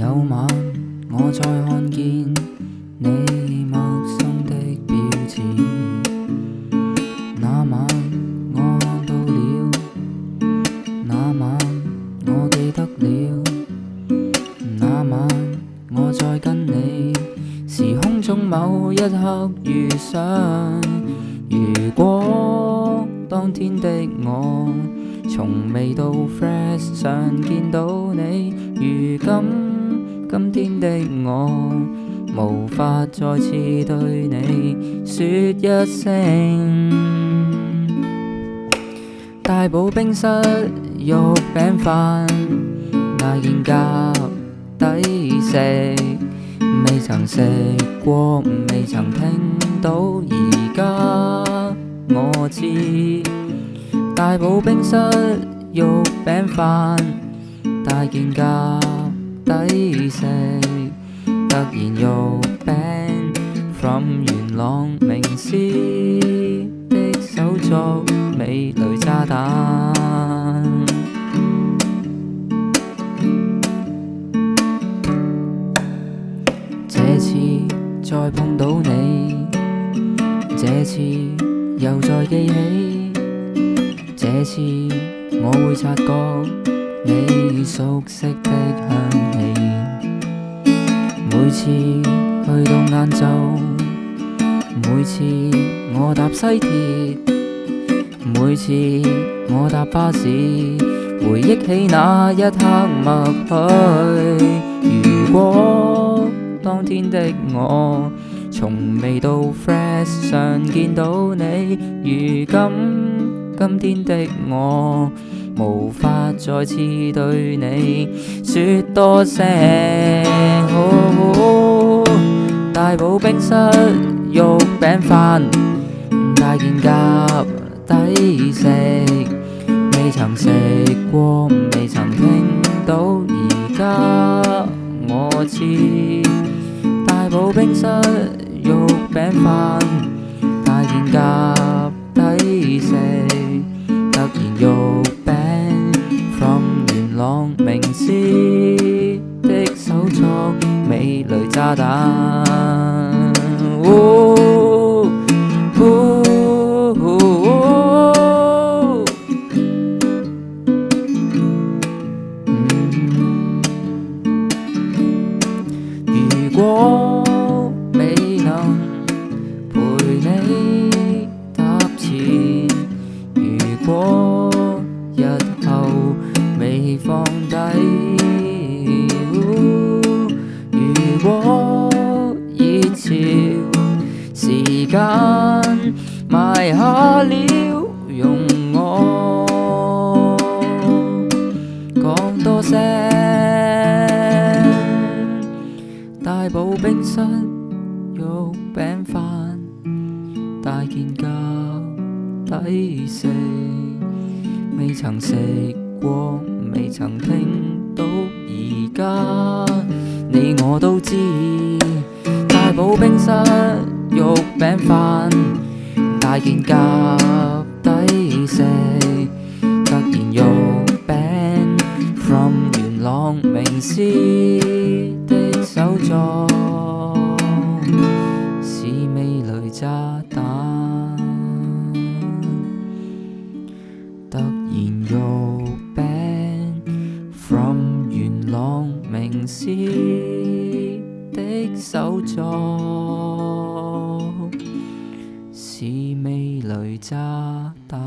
有晚我再看見你陌生的標誌，那晚我看到了，那晚我記得了，那晚我再跟你時空中某一刻遇上。如果當天的我從未到 Flash 上見到你，如今天的我無法再次對你說一聲。大埔冰室肉餅飯，大件夾抵食，未曾食過，未曾聽到，而家我知。大埔冰室肉餅飯，大件夾抵食，突然肉餅 from 元朗名師的手作美雷炸彈。這次再碰到你，這次又再記起，這次我會察覺你熟悉的香氣。每次去到晏晝，每次我搭西鐵，每次我搭巴士，回憶起那一刻默許。如果當天的我從未到 Flash 上見到你，如今天的我無法再次對你說多聲。大埔冰室肉餅飯，大件夾抵食，未曾食過，未曾聽到，而家我知。大埔冰室肉餅飯，大件夾抵食，突然肉餅 from 元朗名師的手作美雷炸彈。如果未能陪你踏前，如果日後未放低，如果熱潮時間埋下了，容我講多聲。大埔冰室肉餅飯，大件夾抵食，未曾食過，未曾聽到，而家你我都知。大埔冰室肉餅飯，大件夾抵食，突然肉餅 from 元朗名師的手作是美雷炸彈。突然肉餅 from 元朗名師的手作是美雷炸彈。